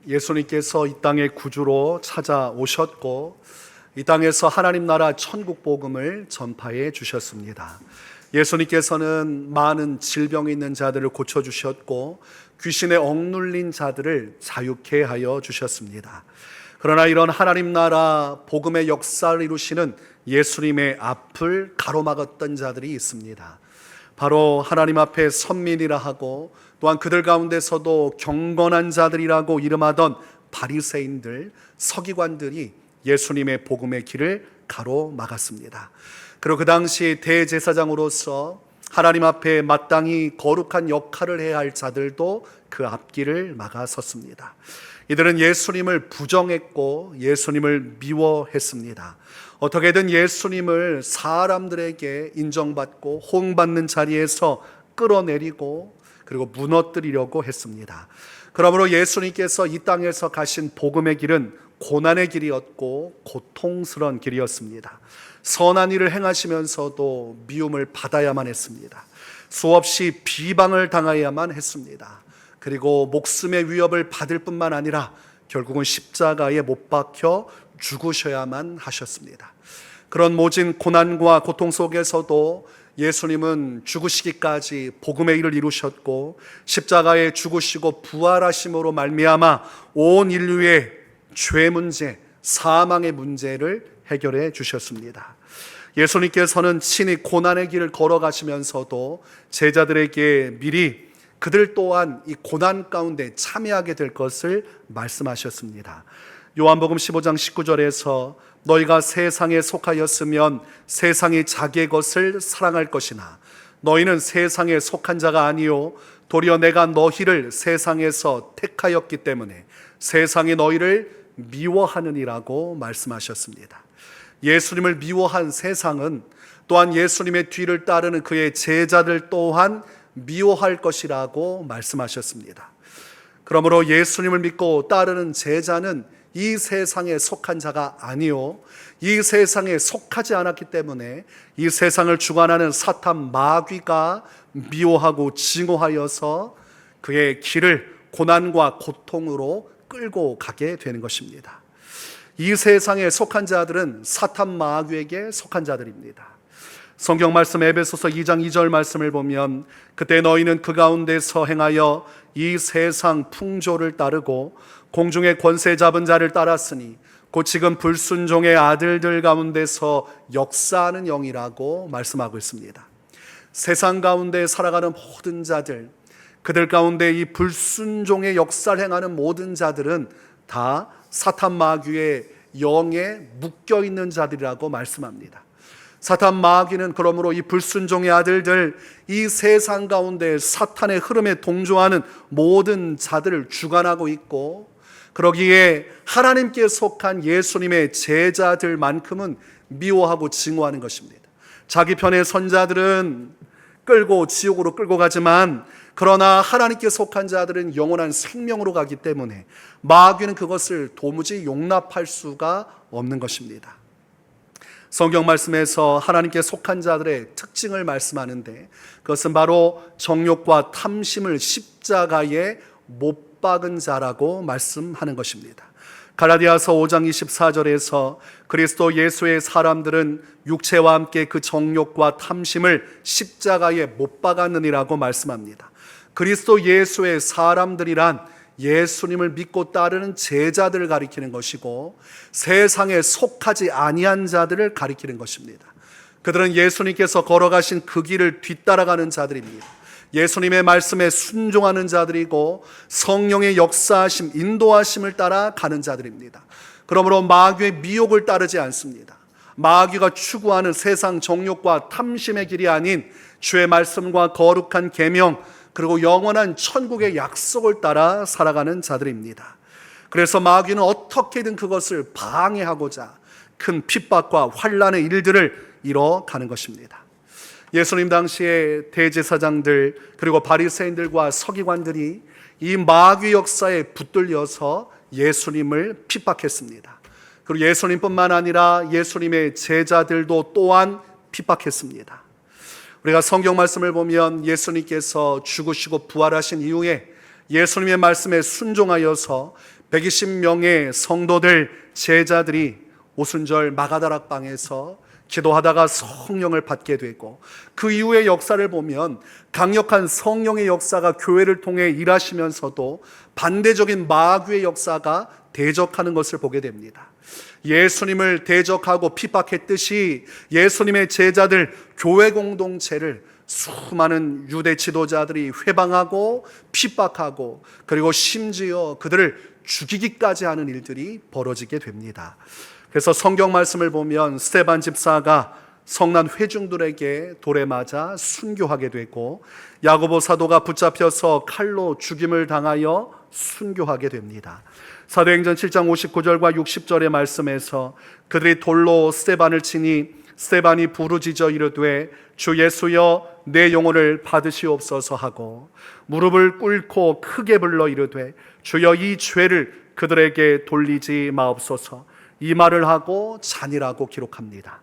예수님께서 이 땅의 구주로 찾아오셨고 이 땅에서 하나님 나라 천국 복음을 전파해 주셨습니다. 예수님께서는 많은 질병이 있는 자들을 고쳐주셨고 귀신에 억눌린 자들을 자유케 하여 주셨습니다. 그러나 이런 하나님 나라 복음의 역사를 이루시는 예수님의 앞을 가로막았던 자들이 있습니다. 바로 하나님 앞에 선민이라 하고 또한 그들 가운데서도 경건한 자들이라고 이름하던 바리새인들, 서기관들이 예수님의 복음의 길을 가로막았습니다. 그리고 그 당시 대제사장으로서 하나님 앞에 마땅히 거룩한 역할을 해야 할 자들도 그 앞길을 막아섰습니다. 이들은 예수님을 부정했고 예수님을 미워했습니다. 어떻게든 예수님을 사람들에게 인정받고 호응받는 자리에서 끌어내리고 그리고 무너뜨리려고 했습니다. 그러므로 예수님께서 이 땅에서 가신 복음의 길은 고난의 길이었고 고통스러운 길이었습니다. 선한 일을 행하시면서도 미움을 받아야만 했습니다. 수없이 비방을 당해야만 했습니다. 그리고 목숨의 위협을 받을 뿐만 아니라 결국은 십자가에 못 박혀 죽으셔야만 하셨습니다. 그런 모진 고난과 고통 속에서도 예수님은 죽으시기까지 복음의 일을 이루셨고 십자가에 죽으시고 부활하심으로 말미암아 온 인류의 죄 문제, 사망의 문제를 해결해 주셨습니다. 예수님께서는 친히 고난의 길을 걸어가시면서도 제자들에게 미리 그들 또한 이 고난 가운데 참여하게 될 것을 말씀하셨습니다. 요한복음 15장 19절에서 너희가 세상에 속하였으면 세상이 자기의 것을 사랑할 것이나 너희는 세상에 속한 자가 아니요 도리어 내가 너희를 세상에서 택하였기 때문에 세상이 너희를 미워하느니라고 말씀하셨습니다. 예수님을 미워한 세상은 또한 예수님의 뒤를 따르는 그의 제자들 또한 미워할 것이라고 말씀하셨습니다. 그러므로 예수님을 믿고 따르는 제자는 이 세상에 속한 자가 아니요 이 세상에 속하지 않았기 때문에 이 세상을 주관하는 사탄 마귀가 미워하고 증오하여서 그의 길을 고난과 고통으로 끌고 가게 되는 것입니다. 이 세상에 속한 자들은 사탄 마귀에게 속한 자들입니다. 성경 말씀 에베소서 2장 2절 말씀을 보면 그때 너희는 그 가운데서 행하여 이 세상 풍조를 따르고 공중의 권세 잡은 자를 따랐으니 곧 지금 불순종의 아들들 가운데서 역사하는 영이라고 말씀하고 있습니다. 세상 가운데 살아가는 모든 자들, 그들 가운데 이 불순종의 역사를 행하는 모든 자들은 다 사탄 마귀의 영에 묶여있는 자들이라고 말씀합니다. 사탄 마귀는 그러므로 이 불순종의 아들들, 이 세상 가운데 사탄의 흐름에 동조하는 모든 자들을 주관하고 있고 그러기에 하나님께 속한 예수님의 제자들만큼은 미워하고 증오하는 것입니다. 자기 편의 선자들은 끌고 지옥으로 끌고 가지만 그러나 하나님께 속한 자들은 영원한 생명으로 가기 때문에 마귀는 그것을 도무지 용납할 수가 없는 것입니다. 성경 말씀에서 하나님께 속한 자들의 특징을 말씀하는데 그것은 바로 정욕과 탐심을 십자가에 못 박은 자라고 말씀하는 것입니다. 갈라디아서 5장 24절에서 그리스도 예수의 사람들은 육체와 함께 그 정욕과 탐심을 십자가에 못 박았느니라고 말씀합니다. 그리스도 예수의 사람들이란 예수님을 믿고 따르는 제자들을 가리키는 것이고 세상에 속하지 아니한 자들을 가리키는 것입니다. 그들은 예수님께서 걸어가신 그 길을 뒤따라가는 자들입니다. 예수님의 말씀에 순종하는 자들이고 성령의 역사하심, 인도하심을 따라 가는 자들입니다. 그러므로 마귀의 미혹을 따르지 않습니다. 마귀가 추구하는 세상 정욕과 탐심의 길이 아닌 주의 말씀과 거룩한 계명 그리고 영원한 천국의 약속을 따라 살아가는 자들입니다. 그래서 마귀는 어떻게든 그것을 방해하고자 큰 핍박과 환난의 일들을 이뤄가는 것입니다. 예수님 당시에 대제사장들 그리고 바리새인들과 서기관들이 이 마귀 역사에 붙들려서 예수님을 핍박했습니다. 그리고 예수님뿐만 아니라 예수님의 제자들도 또한 핍박했습니다. 우리가 성경 말씀을 보면 예수님께서 죽으시고 부활하신 이후에 예수님의 말씀에 순종하여서 120명의 성도들, 제자들이 오순절 마가다락방에서 기도하다가 성령을 받게 되고, 그 이후의 역사를 보면 강력한 성령의 역사가 교회를 통해 일하시면서도 반대적인 마귀의 역사가 대적하는 것을 보게 됩니다. 예수님을 대적하고 핍박했듯이 예수님의 제자들, 교회 공동체를 수많은 유대 지도자들이 회방하고 핍박하고, 그리고 심지어 그들을 죽이기까지 하는 일들이 벌어지게 됩니다. 그래서 성경 말씀을 보면 스데반 집사가 성난 회중들에게 돌에 맞아 순교하게 되고, 야고보 사도가 붙잡혀서 칼로 죽임을 당하여 순교하게 됩니다. 사도행전 7장 59절과 60절의 말씀에서 그들이 돌로 스데반을 치니 스데반이 부르짖어 이르되 주 예수여 내 영혼을 받으시옵소서 하고, 무릎을 꿇고 크게 불러 이르되 주여 이 죄를 그들에게 돌리지 마옵소서, 이 말을 하고 잔이라고 기록합니다.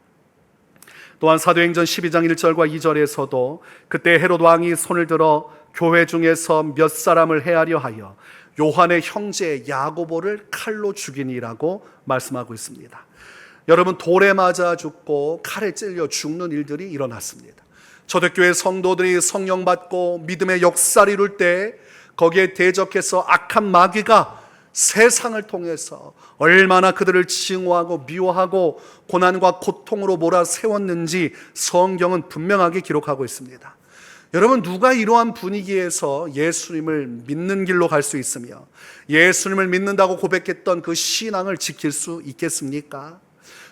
또한 사도행전 12장 1절과 2절에서도 그때 헤롯 왕이 손을 들어 교회 중에서 몇 사람을 해하려 하여 요한의 형제 야고보를 칼로 죽이니라고 말씀하고 있습니다. 여러분, 돌에 맞아 죽고 칼에 찔려 죽는 일들이 일어났습니다. 초대교회 성도들이 성령 받고 믿음의 역사를 이룰 때 거기에 대적해서 악한 마귀가 세상을 통해서 얼마나 그들을 징후하고 미워하고 고난과 고통으로 몰아세웠는지 성경은 분명하게 기록하고 있습니다. 여러분, 누가 이러한 분위기에서 예수님을 믿는 길로 갈 수 있으며 예수님을 믿는다고 고백했던 그 신앙을 지킬 수 있겠습니까?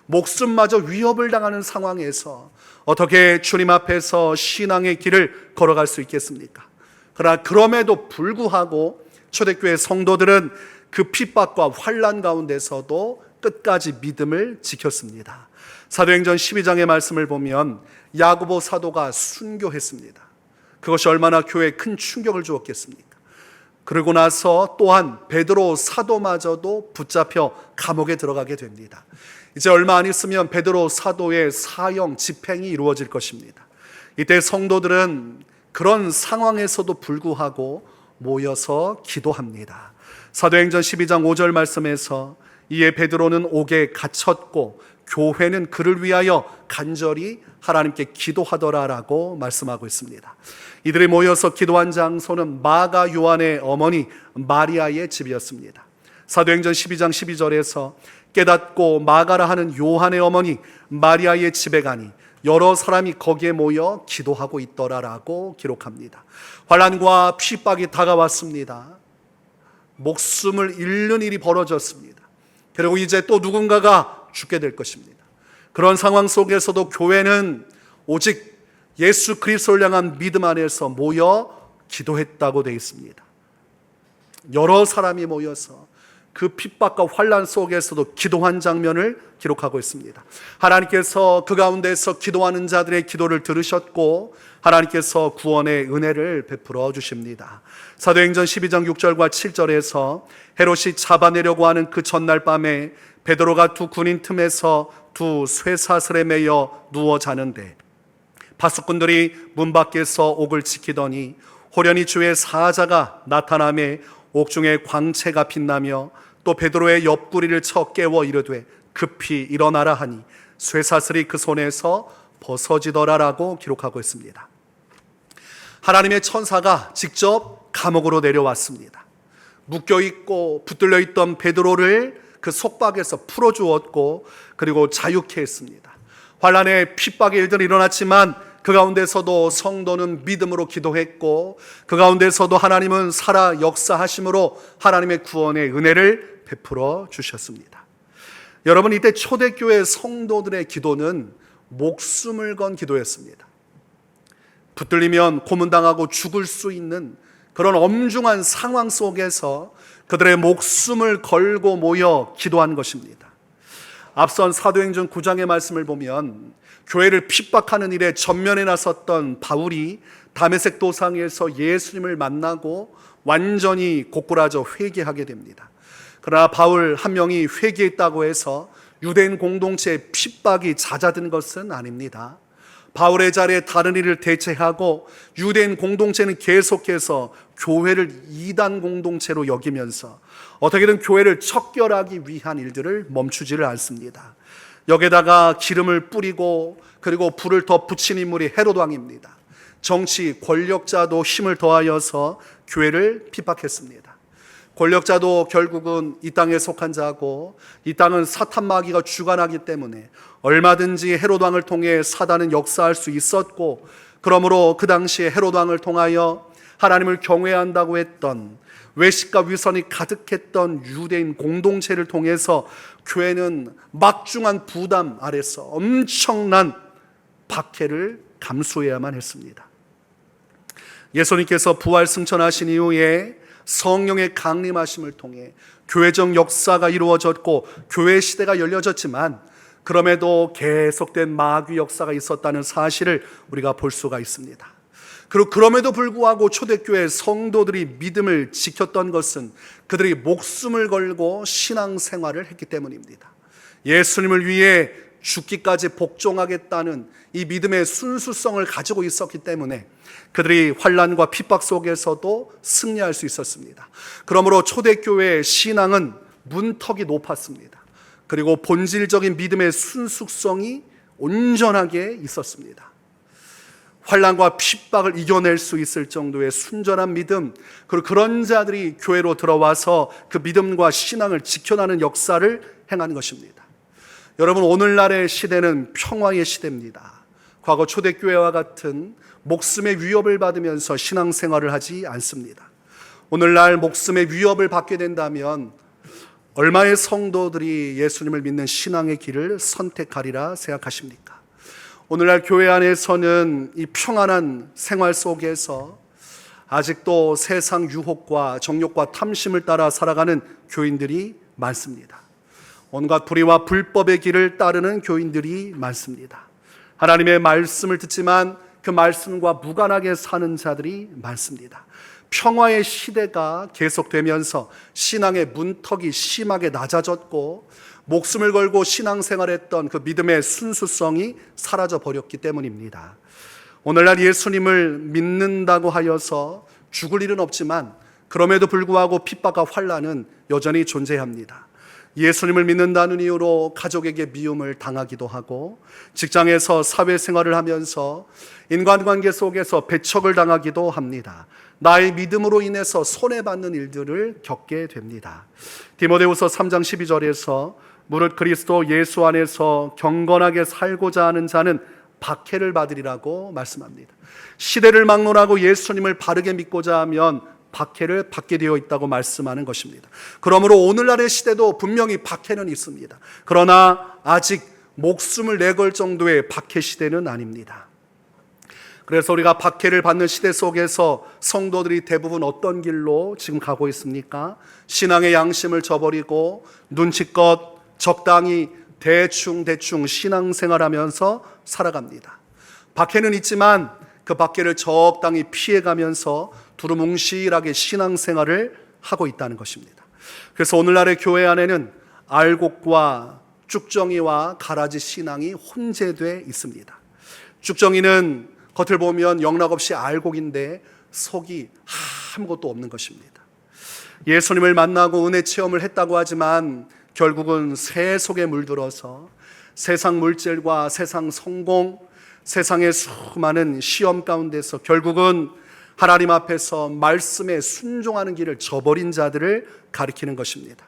목숨마저 위협을 당하는 상황에서 어떻게 주님 앞에서 신앙의 길을 걸어갈 수 있겠습니까? 그러나 그럼에도 불구하고 초대교회 성도들은 그 핍박과 환난 가운데서도 끝까지 믿음을 지켰습니다. 사도행전 12장의 말씀을 보면 야고보 사도가 순교했습니다. 그것이 얼마나 교회에 큰 충격을 주었겠습니까? 그러고 나서 또한 베드로 사도마저도 붙잡혀 감옥에 들어가게 됩니다. 이제 얼마 안 있으면 베드로 사도의 사형 집행이 이루어질 것입니다. 이때 성도들은 그런 상황에서도 불구하고 모여서 기도합니다. 사도행전 12장 5절 말씀에서 이에 베드로는 옥에 갇혔고 교회는 그를 위하여 간절히 하나님께 기도하더라라고 말씀하고 있습니다. 이들이 모여서 기도한 장소는 마가 요한의 어머니 마리아의 집이었습니다. 사도행전 12장 12절에서 깨닫고 마가라 하는 요한의 어머니 마리아의 집에 가니 여러 사람이 거기에 모여 기도하고 있더라라고 기록합니다. 환난과 핍박이 다가왔습니다. 목숨을 잃는 일이 벌어졌습니다. 그리고 이제 또 누군가가 죽게 될 것입니다. 그런 상황 속에서도 교회는 오직 예수 그리스도를 향한 믿음 안에서 모여 기도했다고 되어 있습니다. 여러 사람이 모여서 그 핍박과 환난 속에서도 기도한 장면을 기록하고 있습니다. 하나님께서 그 가운데서 기도하는 자들의 기도를 들으셨고 하나님께서 구원의 은혜를 베풀어 주십니다. 사도행전 12장 6절과 7절에서 헤롯이 잡아내려고 하는 그 전날 밤에 베드로가 두 군인 틈에서 두 쇠사슬에 매여 누워 자는데 파수꾼들이 문 밖에서 옥을 지키더니 호련히 주의 사자가 나타나매 옥중에 광채가 빛나며 또 베드로의 옆구리를 쳐 깨워 이르되 급히 일어나라 하니 쇠사슬이 그 손에서 벗어지더라라고 기록하고 있습니다. 하나님의 천사가 직접 감옥으로 내려왔습니다. 묶여있고 붙들려 있던 베드로를 그 속박에서 풀어주었고 그리고 자유케 했습니다. 환난의 핍박의 일들이 일어났지만 그 가운데서도 성도는 믿음으로 기도했고 그 가운데서도 하나님은 살아 역사하심으로 하나님의 구원의 은혜를 베풀어 주셨습니다. 여러분, 이때 초대교회 성도들의 기도는 목숨을 건 기도였습니다. 붙들리면 고문당하고 죽을 수 있는 그런 엄중한 상황 속에서 그들의 목숨을 걸고 모여 기도한 것입니다. 앞선 사도행전 9장의 말씀을 보면 교회를 핍박하는 일에 전면에 나섰던 바울이 다메섹 도상에서 예수님을 만나고 완전히 고꾸라져 회개하게 됩니다. 그러나 바울 한 명이 회개했다고 해서 유대인 공동체의 핍박이 잦아든 것은 아닙니다. 바울의 자리에 다른 일을 대체하고 유대인 공동체는 계속해서 교회를 이단 공동체로 여기면서 어떻게든 교회를 척결하기 위한 일들을 멈추지를 않습니다. 여기에다가 기름을 뿌리고 그리고 불을 더 붙인 인물이 헤롯 왕입니다. 정치 권력자도 힘을 더하여서 교회를 핍박했습니다. 권력자도 결국은 이 땅에 속한 자고 이 땅은 사탄 마귀가 주관하기 때문에 얼마든지 헤롯 왕을 통해 사단은 역사할 수 있었고, 그러므로 그 당시에 헤롯 왕을 통하여 하나님을 경외한다고 했던, 외식과 위선이 가득했던 유대인 공동체를 통해서 교회는 막중한 부담 아래서 엄청난 박해를 감수해야만 했습니다. 예수님께서 부활 승천하신 이후에 성령의 강림하심을 통해 교회적 역사가 이루어졌고 교회 시대가 열려졌지만, 그럼에도 계속된 마귀 역사가 있었다는 사실을 우리가 볼 수가 있습니다. 그리고 그럼에도 불구하고 초대교회 성도들이 믿음을 지켰던 것은 그들이 목숨을 걸고 신앙생활을 했기 때문입니다. 예수님을 위해 죽기까지 복종하겠다는 이 믿음의 순수성을 가지고 있었기 때문에 그들이 환난과 핍박 속에서도 승리할 수 있었습니다. 그러므로 초대교회의 신앙은 문턱이 높았습니다. 그리고 본질적인 믿음의 순수성이 온전하게 있었습니다. 환난과 핍박을 이겨낼 수 있을 정도의 순전한 믿음, 그리고 그런 자들이 교회로 들어와서 그 믿음과 신앙을 지켜나는 역사를 행하는 것입니다. 여러분, 오늘날의 시대는 평화의 시대입니다. 과거 초대교회와 같은 목숨의 위협을 받으면서 신앙생활을 하지 않습니다. 오늘날 목숨의 위협을 받게 된다면 얼마의 성도들이 예수님을 믿는 신앙의 길을 선택하리라 생각하십니까? 오늘날 교회 안에서는 이 평안한 생활 속에서 아직도 세상 유혹과 정욕과 탐심을 따라 살아가는 교인들이 많습니다. 온갖 불의와 불법의 길을 따르는 교인들이 많습니다. 하나님의 말씀을 듣지만 그 말씀과 무관하게 사는 자들이 많습니다. 평화의 시대가 계속되면서 신앙의 문턱이 심하게 낮아졌고 목숨을 걸고 신앙생활했던 그 믿음의 순수성이 사라져 버렸기 때문입니다. 오늘날 예수님을 믿는다고 하여서 죽을 일은 없지만 그럼에도 불구하고 핍박과 환난은 여전히 존재합니다. 예수님을 믿는다는 이유로 가족에게 미움을 당하기도 하고, 직장에서 사회생활을 하면서 인간관계 속에서 배척을 당하기도 합니다. 나의 믿음으로 인해서 손해받는 일들을 겪게 됩니다. 디모데후서 3장 12절에서 무릇 그리스도 예수 안에서 경건하게 살고자 하는 자는 박해를 받으리라고 말씀합니다. 시대를 막론하고 예수님을 바르게 믿고자 하면 박해를 받게 되어 있다고 말씀하는 것입니다. 그러므로 오늘날의 시대도 분명히 박해는 있습니다. 그러나 아직 목숨을 내걸 정도의 박해 시대는 아닙니다. 그래서 우리가 박해를 받는 시대 속에서 성도들이 대부분 어떤 길로 지금 가고 있습니까? 신앙의 양심을 저버리고 눈치껏 적당히 대충 신앙생활하면서 살아갑니다. 박해는 있지만 그 박해를 적당히 피해가면서 두루뭉실하게 신앙생활을 하고 있다는 것입니다. 그래서 오늘날의 교회 안에는 알곡과 쭉정이와 가라지 신앙이 혼재되어 있습니다. 쭉정이는 겉을 보면 영락없이 알곡인데 속이 아무것도 없는 것입니다. 예수님을 만나고 은혜 체험을 했다고 하지만 결국은 새 속에 물들어서 세상 물질과 세상 성공, 세상의 수많은 시험 가운데서 결국은 하나님 앞에서 말씀에 순종하는 길을 저버린 자들을 가리키는 것입니다.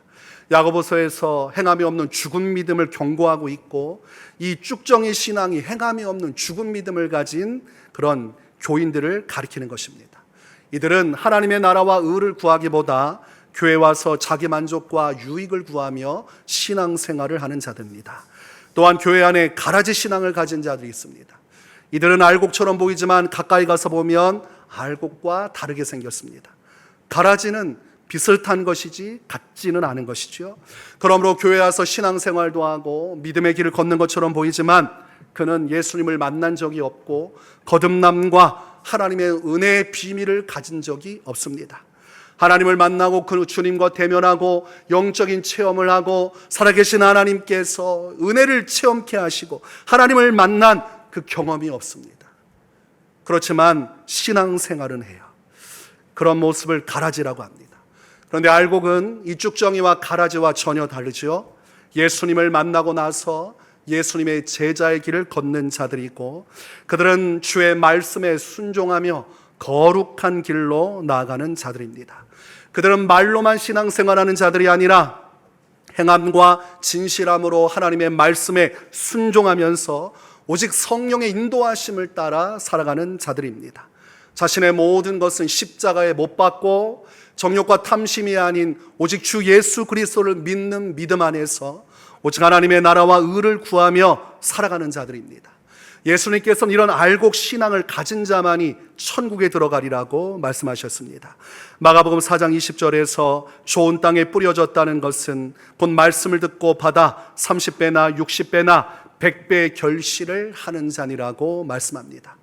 야고보서에서 행함이 없는 죽은 믿음을 경고하고 있고, 이 쭉정이 신앙이 행함이 없는 죽은 믿음을 가진 그런 교인들을 가리키는 것입니다. 이들은 하나님의 나라와 의를 구하기보다 교회 와서 자기 만족과 유익을 구하며 신앙생활을 하는 자들입니다. 또한 교회 안에 가라지 신앙을 가진 자들이 있습니다. 이들은 알곡처럼 보이지만 가까이 가서 보면 알곡과 다르게 생겼습니다. 가라지는 비슷한 것이지 같지는 않은 것이죠. 그러므로 교회 와서 신앙생활도 하고 믿음의 길을 걷는 것처럼 보이지만 그는 예수님을 만난 적이 없고 거듭남과 하나님의 은혜의 비밀을 가진 적이 없습니다. 하나님을 만나고 그 주님과 대면하고 영적인 체험을 하고 살아계신 하나님께서 은혜를 체험케 하시고 하나님을 만난 그 경험이 없습니다. 그렇지만 신앙생활은 해요. 그런 모습을 가라지라고 합니다. 그런데 알곡은 이 쭉정이와 가라지와 전혀 다르죠. 예수님을 만나고 나서 예수님의 제자의 길을 걷는 자들이고, 그들은 주의 말씀에 순종하며 거룩한 길로 나아가는 자들입니다. 그들은 말로만 신앙생활하는 자들이 아니라 행함과 진실함으로 하나님의 말씀에 순종하면서 오직 성령의 인도하심을 따라 살아가는 자들입니다. 자신의 모든 것은 십자가에 못 박고 정욕과 탐심이 아닌 오직 주 예수 그리스도를 믿는 믿음 안에서 오직 하나님의 나라와 의를 구하며 살아가는 자들입니다. 예수님께서는 이런 알곡 신앙을 가진 자만이 천국에 들어가리라고 말씀하셨습니다. 마가복음 4장 20절에서 좋은 땅에 뿌려졌다는 것은 곧 말씀을 듣고 받아 30배나 60배나 100배의 결실을 하는 자니라고 말씀합니다.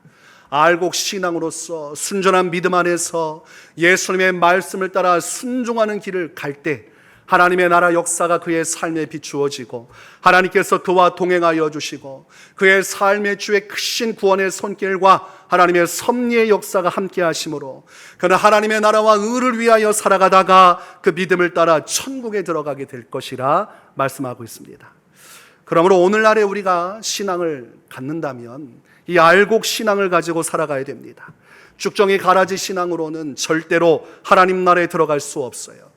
알곡 신앙으로서 순전한 믿음 안에서 예수님의 말씀을 따라 순종하는 길을 갈 때 하나님의 나라 역사가 그의 삶에 비추어지고, 하나님께서 그와 동행하여 주시고, 그의 삶의 주의 크신 구원의 손길과 하나님의 섭리의 역사가 함께 하심으로 그는 하나님의 나라와 의를 위하여 살아가다가 그 믿음을 따라 천국에 들어가게 될 것이라 말씀하고 있습니다. 그러므로 오늘날에 우리가 신앙을 갖는다면 이 알곡 신앙을 가지고 살아가야 됩니다. 쭉정이 가라지 신앙으로는 절대로 하나님 나라에 들어갈 수 없어요.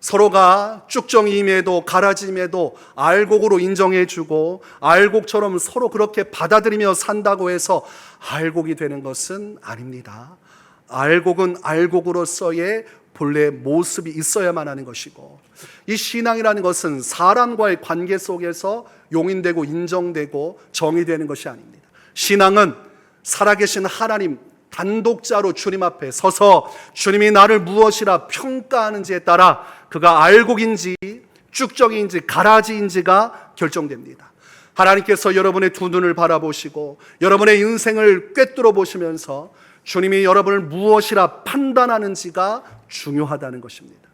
서로가 쭉정이임에도 가라지임에도 알곡으로 인정해주고 알곡처럼 서로 그렇게 받아들이며 산다고 해서 알곡이 되는 것은 아닙니다. 알곡은 알곡으로서의 본래 모습이 있어야만 하는 것이고, 이 신앙이라는 것은 사람과의 관계 속에서 용인되고 인정되고 정의되는 것이 아닙니다. 신앙은 살아계신 하나님 단독자로 주님 앞에 서서 주님이 나를 무엇이라 평가하는지에 따라 그가 알곡인지 쭉정이인지 가라지인지가 결정됩니다. 하나님께서 여러분의 두 눈을 바라보시고 여러분의 인생을 꿰뚫어 보시면서 주님이 여러분을 무엇이라 판단하는지가 중요하다는 것입니다.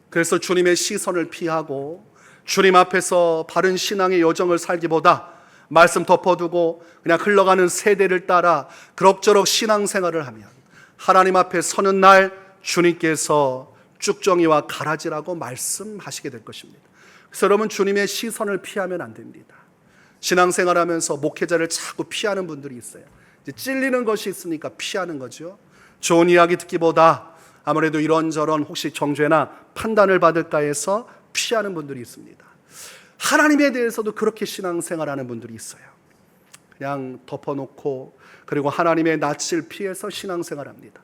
그래서 주님의 시선을 피하고 주님 앞에서 바른 신앙의 여정을 살기보다 말씀 덮어두고 그냥 흘러가는 세대를 따라 그럭저럭 신앙생활을 하면 하나님 앞에 서는 날 주님께서 쭉정이와 가라지라고 말씀하시게 될 것입니다. 그래서 여러분, 주님의 시선을 피하면 안 됩니다. 신앙생활하면서 목회자를 자꾸 피하는 분들이 있어요. 이제 찔리는 것이 있으니까 피하는 거죠. 좋은 이야기 듣기보다 아무래도 이런저런 혹시 정죄나 판단을 받을까 해서 피하는 분들이 있습니다. 하나님에 대해서도 그렇게 신앙생활하는 분들이 있어요. 그냥 덮어놓고 그리고 하나님의 낯을 피해서 신앙생활합니다.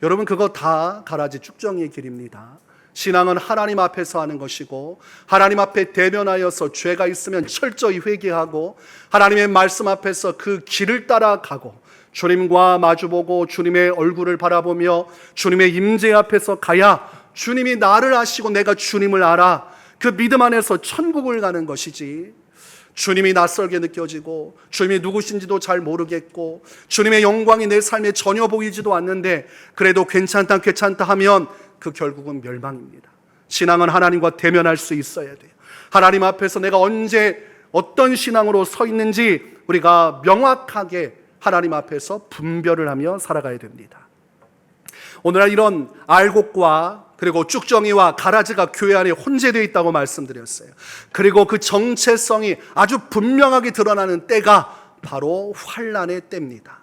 여러분, 그거 다 가라지 쭉정이의 길입니다. 신앙은 하나님 앞에서 하는 것이고 하나님 앞에 대면하여서 죄가 있으면 철저히 회개하고 하나님의 말씀 앞에서 그 길을 따라가고 주님과 마주보고 주님의 얼굴을 바라보며 주님의 임재 앞에서 가야 주님이 나를 아시고 내가 주님을 알아 그 믿음 안에서 천국을 가는 것이지, 주님이 낯설게 느껴지고 주님이 누구신지도 잘 모르겠고 주님의 영광이 내 삶에 전혀 보이지도 않는데 그래도 괜찮다 하면 그 결국은 멸망입니다. 신앙은 하나님과 대면할 수 있어야 돼요. 하나님 앞에서 내가 언제 어떤 신앙으로 서 있는지 우리가 명확하게 하나님 앞에서 분별을 하며 살아가야 됩니다. 오늘날 이런 알곡과 그리고 쭉정이와 가라지가 교회 안에 혼재되어 있다고 말씀드렸어요. 그리고 그 정체성이 아주 분명하게 드러나는 때가 바로 환난의 때입니다.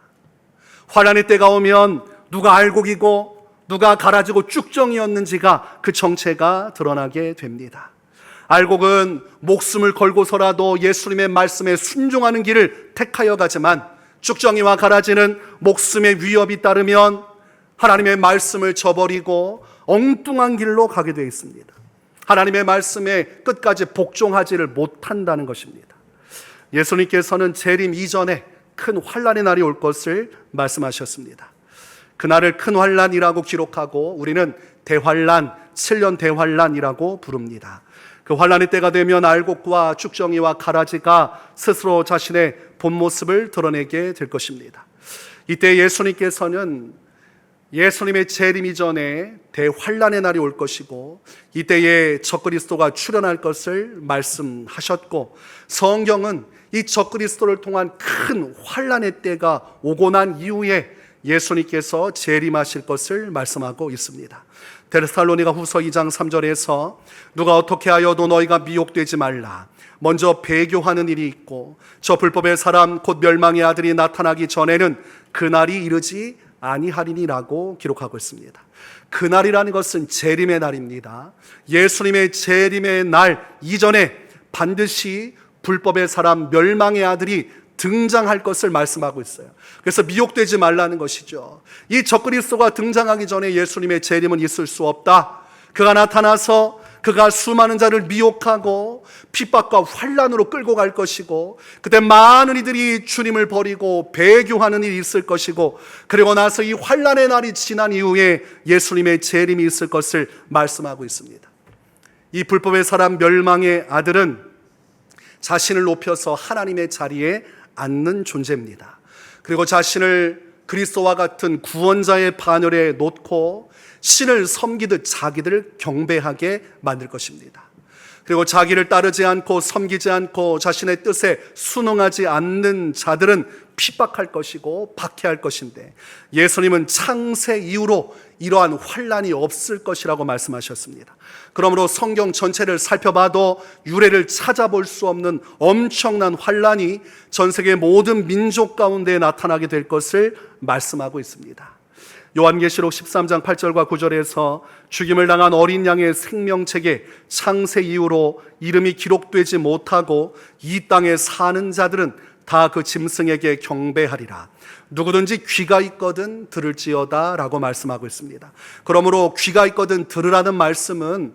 환난의 때가 오면 누가 알곡이고 누가 가라지고 쭉정이었는지가 그 정체가 드러나게 됩니다. 알곡은 목숨을 걸고서라도 예수님의 말씀에 순종하는 길을 택하여 가지만 쭉정이와 가라지는 목숨의 위협이 따르면 하나님의 말씀을 저버리고 엉뚱한 길로 가게 되어 있습니다. 하나님의 말씀에 끝까지 복종하지를 못한다는 것입니다. 예수님께서는 재림 이전에 큰 환난의 날이 올 것을 말씀하셨습니다. 그날을 큰 환난이라고 기록하고 우리는 대환난, 7년 대환난이라고 부릅니다. 그 환난의 때가 되면 알곡과 쭉정이와 가라지가 스스로 자신의 본 모습을 드러내게 될 것입니다. 이때 예수님께서는 예수님의 재림 이전에 대환난의 날이 올 것이고 이때에 적그리스도가 출현할 것을 말씀하셨고, 성경은 이 적그리스도를 통한 큰 환난의 때가 오고 난 이후에 예수님께서 재림하실 것을 말씀하고 있습니다. 데살로니가 후서 2장 3절에서 누가 어떻게 하여도 너희가 미혹되지 말라. 먼저 배교하는 일이 있고 저 불법의 사람 곧 멸망의 아들이 나타나기 전에는 그날이 이르지 아니하리니라고 기록하고 있습니다. 그날이라는 것은 재림의 날입니다. 예수님의 재림의 날 이전에 반드시 불법의 사람 멸망의 아들이 등장할 것을 말씀하고 있어요. 그래서 미혹되지 말라는 것이죠. 이 적그리스도가 등장하기 전에 예수님의 재림은 있을 수 없다. 그가 나타나서 그가 수많은 자를 미혹하고 핍박과 환난으로 끌고 갈 것이고 그때 많은 이들이 주님을 버리고 배교하는 일이 있을 것이고 그리고 나서 이 환난의 날이 지난 이후에 예수님의 재림이 있을 것을 말씀하고 있습니다. 이 불법의 사람 멸망의 아들은 자신을 높여서 하나님의 자리에 앉는 존재입니다. 그리고 자신을 그리스도와 같은 구원자의 반열에 놓고 신을 섬기듯 자기들을 경배하게 만들 것입니다. 그리고 자기를 따르지 않고 섬기지 않고 자신의 뜻에 순응하지 않는 자들은 핍박할 것이고 박해할 것인데 예수님은 창세 이후로 이러한 환난이 없을 것이라고 말씀하셨습니다. 그러므로 성경 전체를 살펴봐도 유래를 찾아볼 수 없는 엄청난 환난이 전 세계 모든 민족 가운데 나타나게 될 것을 말씀하고 있습니다. 요한계시록 13장 8절과 9절에서 죽임을 당한 어린 양의 생명책에 창세 이후로 이름이 기록되지 못하고 이 땅에 사는 자들은 다 그 짐승에게 경배하리라. 누구든지 귀가 있거든 들을지어다 라고 말씀하고 있습니다. 그러므로 귀가 있거든 들으라는 말씀은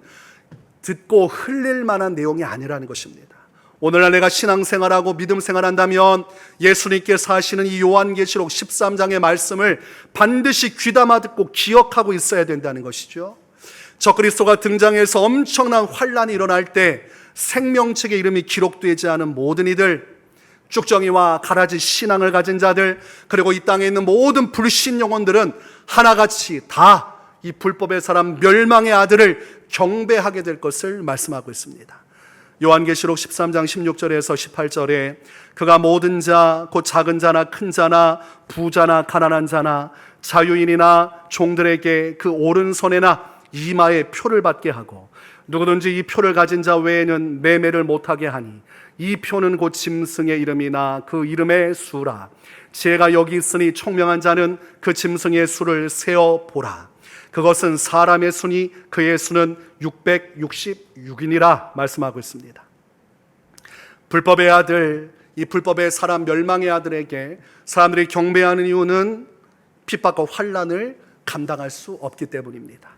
듣고 흘릴 만한 내용이 아니라는 것입니다. 오늘날 내가 신앙생활하고 믿음생활한다면 예수님께서 하시는 이 요한계시록 13장의 말씀을 반드시 귀담아 듣고 기억하고 있어야 된다는 것이죠. 적그리스도가 등장해서 엄청난 환난이 일어날 때 생명책의 이름이 기록되지 않은 모든 이들, 쭉정이와 가라지 신앙을 가진 자들, 그리고 이 땅에 있는 모든 불신 영혼들은 하나같이 다 이 불법의 사람 멸망의 아들을 경배하게 될 것을 말씀하고 있습니다. 요한계시록 13장 16절에서 18절에 그가 모든 자 곧 작은 자나 큰 자나 부자나 가난한 자나 자유인이나 종들에게 그 오른손에나 이마에 표를 받게 하고 누구든지 이 표를 가진 자 외에는 매매를 못하게 하니 이 표는 곧 짐승의 이름이나 그 이름의 수라. 지혜가 여기 있으니 총명한 자는 그 짐승의 수를 세어 보라. 그것은 사람의 수니 그의 수는 666이니라 말씀하고 있습니다. 불법의 아들, 이 불법의 사람 멸망의 아들에게 사람들이 경배하는 이유는 핍박과 환난을 감당할 수 없기 때문입니다.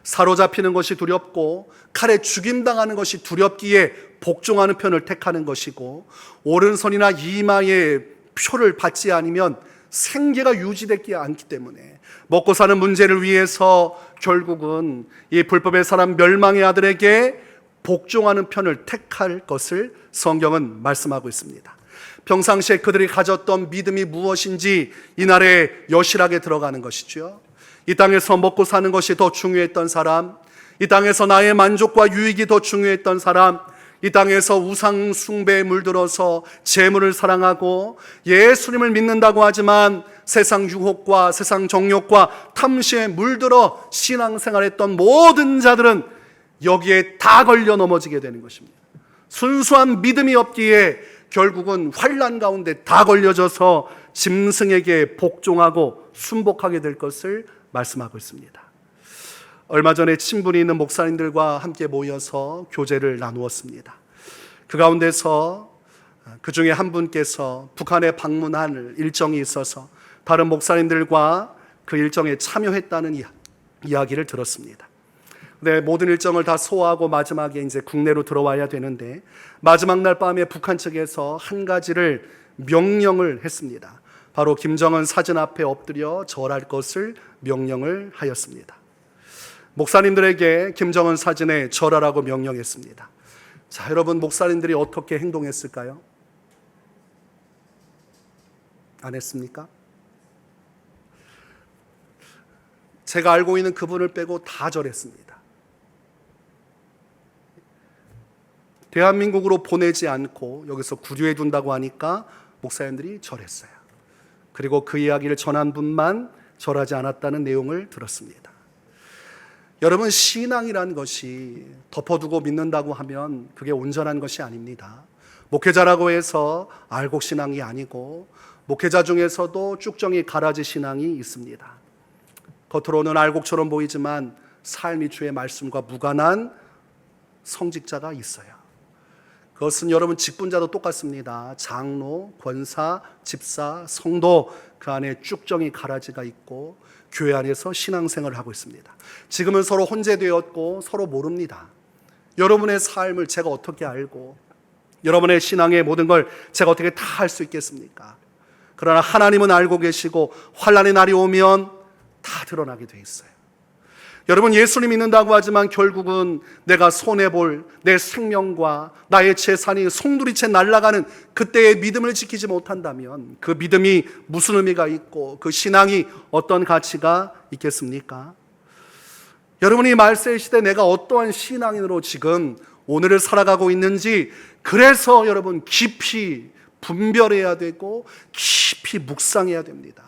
사로잡히는 것이 두렵고 칼에 죽임당하는 것이 두렵기에 복종하는 편을 택하는 것이고 오른손이나 이마에 표를 받지 않으면 생계가 유지되지 않기 때문에 먹고 사는 문제를 위해서 결국은 이 불법의 사람 멸망의 아들에게 복종하는 편을 택할 것을 성경은 말씀하고 있습니다. 평상시에 그들이 가졌던 믿음이 무엇인지 이날에 여실하게 들어가는 것이죠. 이 땅에서 먹고 사는 것이 더 중요했던 사람, 이 땅에서 나의 만족과 유익이 더 중요했던 사람, 이 땅에서 우상 숭배에 물들어서 재물을 사랑하고 예수님을 믿는다고 하지만 세상 유혹과 세상 정욕과 탐시에 물들어 신앙생활했던 모든 자들은 여기에 다 걸려 넘어지게 되는 것입니다. 순수한 믿음이 없기에 결국은 환난 가운데 다 걸려져서 짐승에게 복종하고 순복하게 될 것을 말씀하고 있습니다. 얼마 전에 친분이 있는 목사님들과 함께 모여서 교제를 나누었습니다. 그 가운데서 그 중에 한 분께서 북한에 방문할 일정이 있어서 다른 목사님들과 그 일정에 참여했다는 이야기를 들었습니다. 근데 모든 일정을 다 소화하고 마지막에 이제 국내로 들어와야 되는데 마지막 날 밤에 북한 측에서 한 가지를 명령을 했습니다. 바로 김정은 사진 앞에 엎드려 절할 것을 명령을 하였습니다. 목사님들에게 김정은 사진에 절하라고 명령했습니다. 자, 여러분 목사님들이 어떻게 행동했을까요? 안 했습니까? 제가 알고 있는 그분을 빼고 다 절했습니다. 대한민국으로 보내지 않고 여기서 구류해 둔다고 하니까 목사님들이 절했어요. 그리고 그 이야기를 전한 분만 절하지 않았다는 내용을 들었습니다. 여러분, 신앙이란 것이 덮어두고 믿는다고 하면 그게 온전한 것이 아닙니다. 목회자라고 해서 알곡신앙이 아니고, 목회자 중에서도 쭉정이 가라지 신앙이 있습니다. 겉으로는 알곡처럼 보이지만 삶이 주의 말씀과 무관한 성직자가 있어요. 그것은 여러분 직분자도 똑같습니다. 장로, 권사, 집사, 성도, 그 안에 쭉정이 가라지가 있고 교회 안에서 신앙생활을 하고 있습니다. 지금은 서로 혼재되었고 서로 모릅니다. 여러분의 삶을 제가 어떻게 알고 여러분의 신앙의 모든 걸 제가 어떻게 다 할 수 있겠습니까? 그러나 하나님은 알고 계시고 환난의 날이 오면 다 드러나게 돼 있어요. 여러분, 예수님 믿는다고 하지만 결국은 내가 손해볼 내 생명과 나의 재산이 송두리째 날아가는 그때의 믿음을 지키지 못한다면 그 믿음이 무슨 의미가 있고 그 신앙이 어떤 가치가 있겠습니까? 여러분이 말세 시대 내가 어떠한 신앙인으로 지금 오늘을 살아가고 있는지, 그래서 여러분 깊이 분별해야 되고 깊이 묵상해야 됩니다.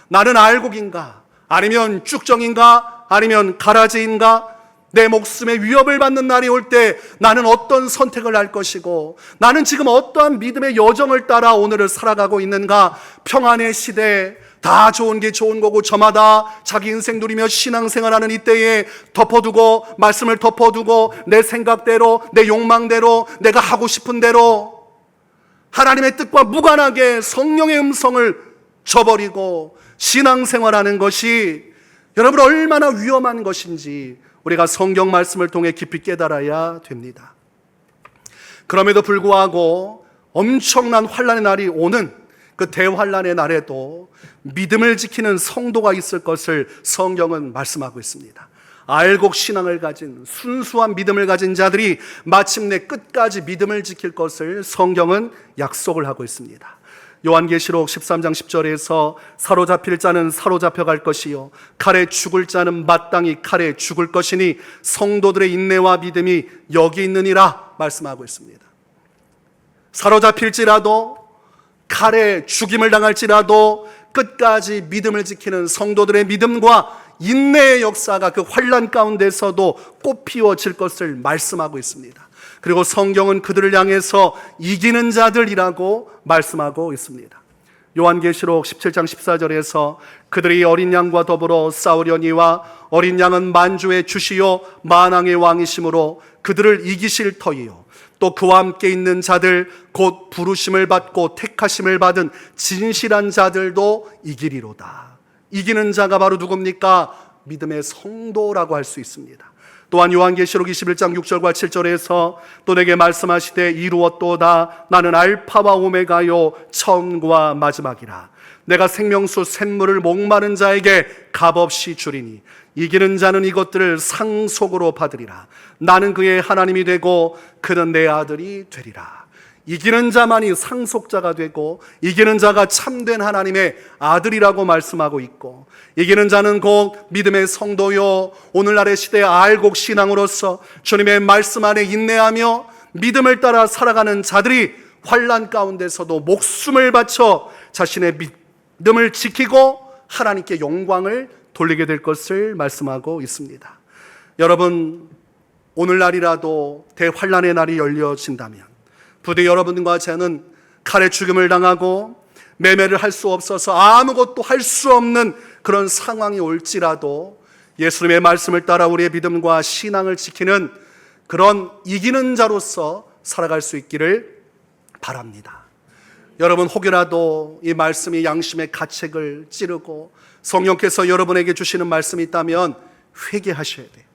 나는 알곡인가? 아니면 쭉정인가? 아니면 가라지인가? 내 목숨에 위협을 받는 날이 올 때 나는 어떤 선택을 할 것이고, 나는 지금 어떠한 믿음의 여정을 따라 오늘을 살아가고 있는가? 평안의 시대에 다 좋은 게 좋은 거고 저마다 자기 인생 누리며 신앙생활하는 이때에 덮어두고, 말씀을 덮어두고 내 생각대로, 내 욕망대로, 내가 하고 싶은 대로 하나님의 뜻과 무관하게 성령의 음성을 저버리고 신앙생활하는 것이 여러분 얼마나 위험한 것인지 우리가 성경 말씀을 통해 깊이 깨달아야 됩니다. 그럼에도 불구하고 엄청난 환난의 날이 오는 그 대환난의 날에도 믿음을 지키는 성도가 있을 것을 성경은 말씀하고 있습니다. 알곡 신앙을 가진, 순수한 믿음을 가진 자들이 마침내 끝까지 믿음을 지킬 것을 성경은 약속을 하고 있습니다. 요한계시록 13장 10절에서 사로잡힐 자는 사로잡혀갈 것이요 칼에 죽을 자는 마땅히 칼에 죽을 것이니 성도들의 인내와 믿음이 여기 있느니라 말씀하고 있습니다. 사로잡힐지라도, 칼에 죽임을 당할지라도 끝까지 믿음을 지키는 성도들의 믿음과 인내의 역사가 그 환난 가운데서도 꽃피워질 것을 말씀하고 있습니다. 그리고 성경은 그들을 향해서 이기는 자들이라고 말씀하고 있습니다. 요한계시록 17장 14절에서 그들이 어린 양과 더불어 싸우려니와 어린 양은 만주의 주시요 만왕의 왕이심으로 그들을 이기실 터이요 또 그와 함께 있는 자들 곧 부르심을 받고 택하심을 받은 진실한 자들도 이기리로다. 이기는 자가 바로 누굽니까? 믿음의 성도라고 할 수 있습니다. 또한 요한계시록 21장 6절과 7절에서 또 내게 말씀하시되 이루었도다. 나는 알파와 오메가요 처음과 마지막이라. 내가 생명수 샘물을 목마른 자에게 값없이 주리니 이기는 자는 이것들을 상속으로 받으리라. 나는 그의 하나님이 되고 그는 내 아들이 되리라. 이기는 자만이 상속자가 되고 이기는 자가 참된 하나님의 아들이라고 말씀하고 있고, 이기는 자는 곧 믿음의 성도요 오늘날의 시대의 알곡 신앙으로서 주님의 말씀 안에 인내하며 믿음을 따라 살아가는 자들이 환난 가운데서도 목숨을 바쳐 자신의 믿음을 지키고 하나님께 영광을 돌리게 될 것을 말씀하고 있습니다. 여러분, 오늘날이라도 대환난의 날이 열려진다면 부디 여러분과 저는 칼에 죽임을 당하고 매매를 할 수 없어서 아무것도 할 수 없는 그런 상황이 올지라도 예수님의 말씀을 따라 우리의 믿음과 신앙을 지키는 그런 이기는 자로서 살아갈 수 있기를 바랍니다. 여러분, 혹여라도 이 말씀이 양심의 가책을 찌르고 성령께서 여러분에게 주시는 말씀이 있다면 회개하셔야 돼요.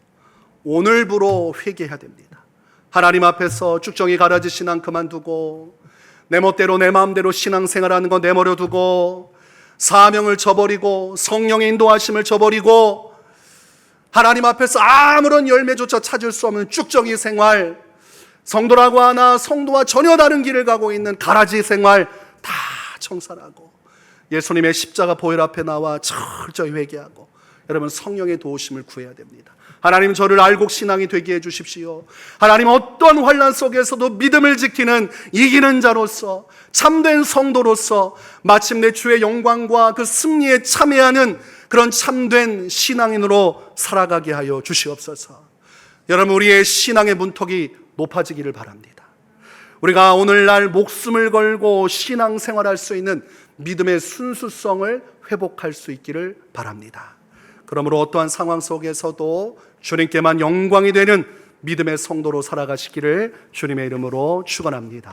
오늘부로 회개해야 됩니다. 하나님 앞에서 쭉정이 가라지 신앙 그만두고 내 멋대로 내 마음대로 신앙생활하는 거 내버려두고 사명을 저버리고 성령의 인도하심을 저버리고 하나님 앞에서 아무런 열매조차 찾을 수 없는 쭉정이 생활, 성도라고 하나 성도와 전혀 다른 길을 가고 있는 가라지 생활 다 청산하고 예수님의 십자가 보혈 앞에 나와 철저히 회개하고 여러분 성령의 도우심을 구해야 됩니다. 하나님, 저를 알곡 신앙이 되게 해주십시오. 하나님, 어떤 환난 속에서도 믿음을 지키는 이기는 자로서, 참된 성도로서 마침내 주의 영광과 그 승리에 참여하는 그런 참된 신앙인으로 살아가게 하여 주시옵소서. 여러분, 우리의 신앙의 문턱이 높아지기를 바랍니다. 우리가 오늘날 목숨을 걸고 신앙생활할 수 있는 믿음의 순수성을 회복할 수 있기를 바랍니다. 그러므로 어떠한 상황 속에서도 주님께만 영광이 되는 믿음의 성도로 살아가시기를 주님의 이름으로 축원합니다.